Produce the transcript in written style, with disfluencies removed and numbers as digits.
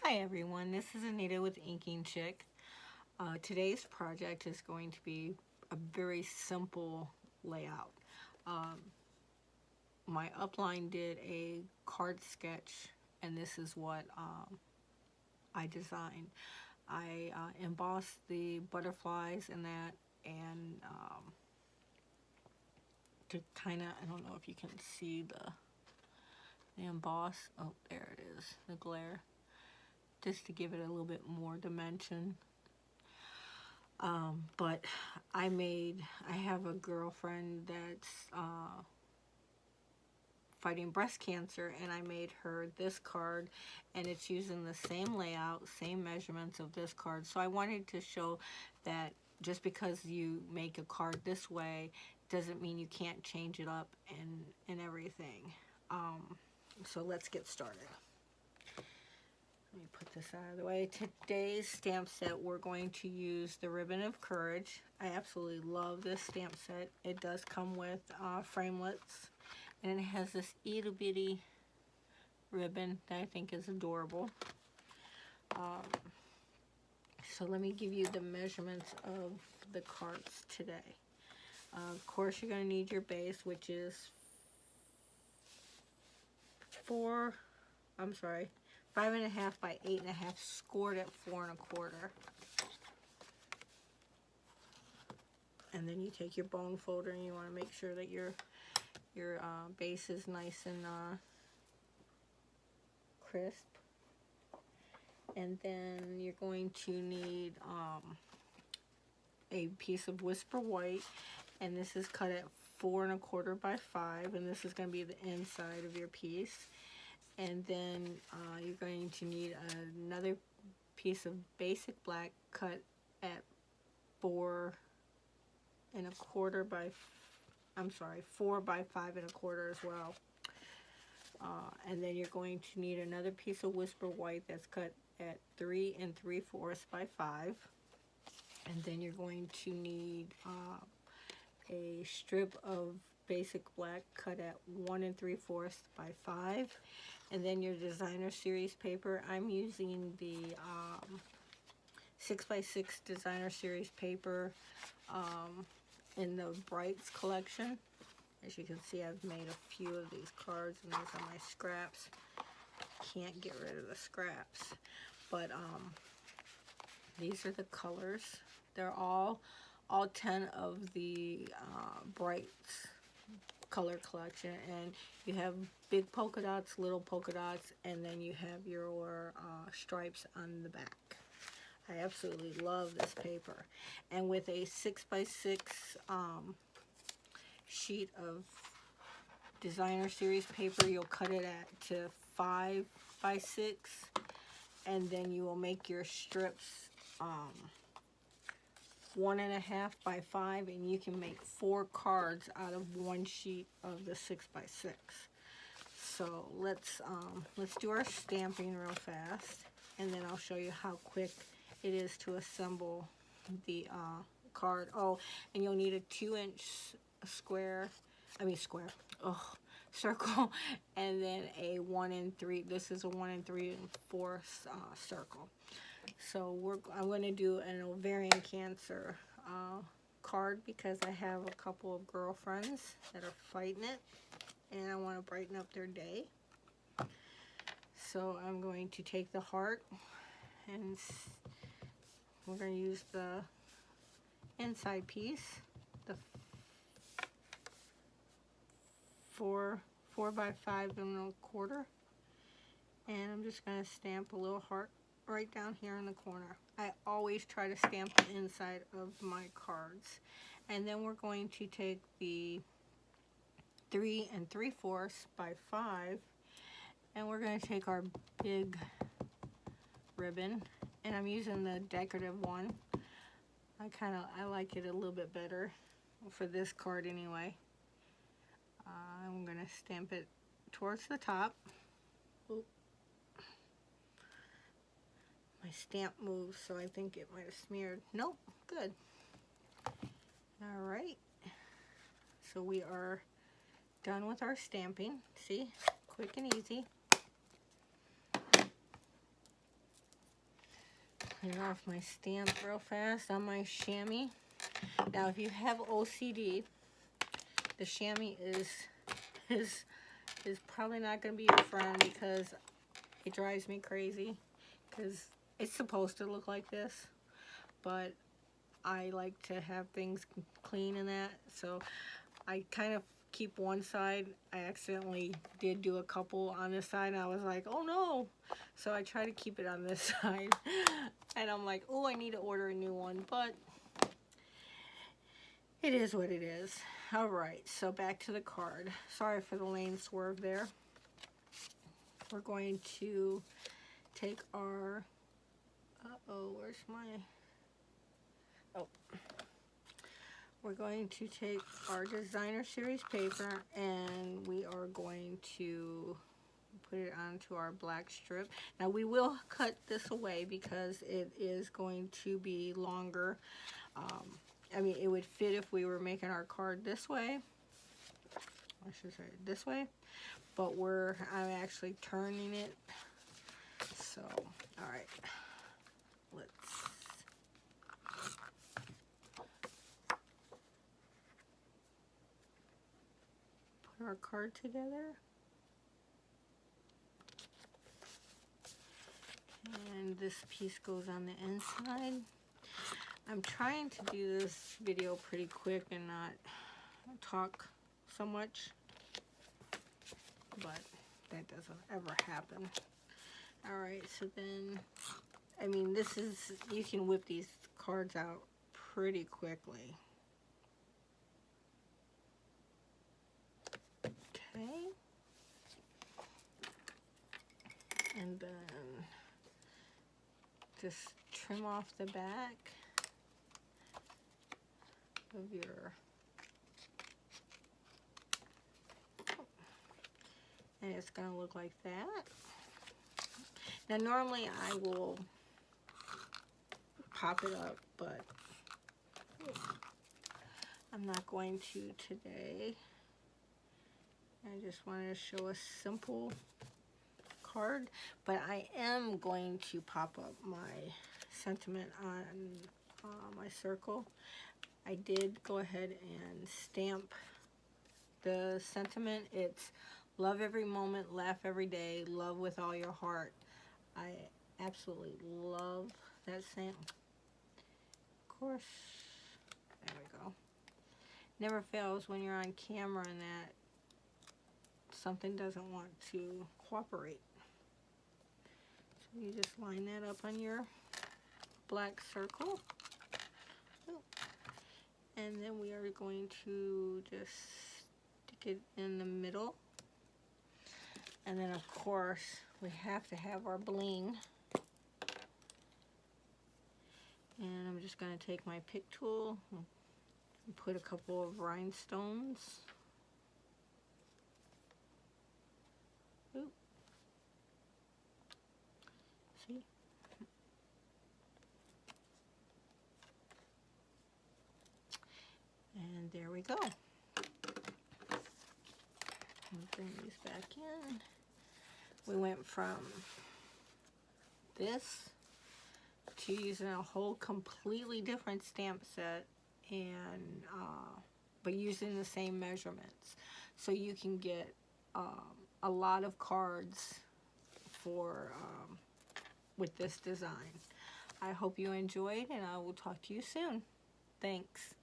Hi everyone, this is Anita with Inking Chick. Today's project is going to be a very simple layout. Um, my upline did a card sketch, and this is what I designed. I embossed the butterflies and that, and to kind of, I don't know if you can see the emboss. Oh, there it is, the glare. Just to give it a little bit more dimension. But I have a girlfriend that's fighting breast cancer, and I made her this card, and it's using the same layout, same measurements of this card. So I wanted to show that just because you make a card this way doesn't mean you can't change it up and everything. So let's get started. Let me put this out of the way. Today's stamp set, we're going to use the Ribbon of Courage. I absolutely love this stamp set. It does come with framelits, and it has this itty bitty ribbon that I think is adorable. So let me give you the measurements of the cards today. Of course, you're going to need your base, which is 5.5 by 8.5, scored at 4.25. And then you take your bone folder and you want to make sure that your base is nice and crisp. And then you're going to need a piece of Whisper White, and this is cut at 4.25 by 5, and this is going to be the inside of your piece. And then you're going to need another piece of basic black cut at 4 by 5.25 as well. And then you're going to need another piece of Whisper White that's cut at 3 3/4 by 5. And then you're going to need a strip of basic black cut at 1 3/4 by 5. And then your designer series paper. I'm using the 6x6 designer series paper in the Brights collection. As you can see, I've made a few of these cards, and these are my scraps. Can't get rid of the scraps. But these are the colors. They're all 10 of the Brights color collection, and you have big polka dots, little polka dots, and then you have your stripes on the back. I absolutely love this paper. And with a 6x6 sheet of designer series paper, you'll cut it to 5x6, and then you will make your strips 1.5 by 5, and you can make 4 cards out of one sheet of the 6x6. So let's do our stamping real fast, and then I'll show you how quick it is to assemble the card. Oh, and you'll need a 2-inch circle, and then a 1 3. This is a 1 3/4 circle. So I'm going to do an ovarian cancer card because I have a couple of girlfriends that are fighting it, and I want to brighten up their day. So I'm going to take the heart, and we're going to use the inside piece, the 4 by 5.25, and I'm just going to stamp a little heart right down here in the corner. I always try to stamp the inside of my cards. And then we're going to take the 3 3/4 by 5, and we're going to take our big ribbon, and I'm using the decorative one. I like it a little bit better for this card anyway. I'm going to stamp it towards the top. Oop. My stamp moved, so I think it might have smeared. Nope, good. All right. So we are done with our stamping. See, quick and easy. clean off my stamp real fast on my chamois. Now, if you have OCD, the chamois is probably not going to be your friend because it drives me crazy. Because it's supposed to look like this, but I like to have things clean and that, so I kind of keep one side. I accidentally did do a couple on this side, and I was like, oh no! So I try to keep it on this side, and I'm like, oh, I need to order a new one, but it is what it is. Alright, so back to the card. Sorry for the lane swerve there. We're going to take our, where's my, we're going to take our designer series paper and we are going to put it onto our black strip. Now we will cut this away because it is going to be longer. I mean, it would fit if we were making our card this way. I should say this way, but I'm actually turning it. So, all right, let's put our card together. And this piece goes on the inside. I'm trying to do this video pretty quick and not talk so much, but that doesn't ever happen. Alright, so then, I mean, this is, you can whip these cards out pretty quickly. Okay. And then just trim off the back of your, and it's going to look like that. Now normally I will pop it up, but I'm not going to today. I just wanted to show a simple card, but I am going to pop up my sentiment on my circle. I did go ahead and stamp the sentiment. It's love every moment, laugh every day, love with all your heart. I absolutely love that saying. Of course, there we go. Never fails when you're on camera and that something doesn't want to cooperate. So you just line that up on your black circle. And then we are going to just stick it in the middle. And then of course we have to have our bling. And I'm just going to take my pick tool and put a couple of rhinestones. Oop. See? And there we go. Bring these back in. We went from this to using a whole completely different stamp set, and but using the same measurements, so you can get a lot of cards for with this design. I hope you enjoyed, and I will talk to you soon. Thanks.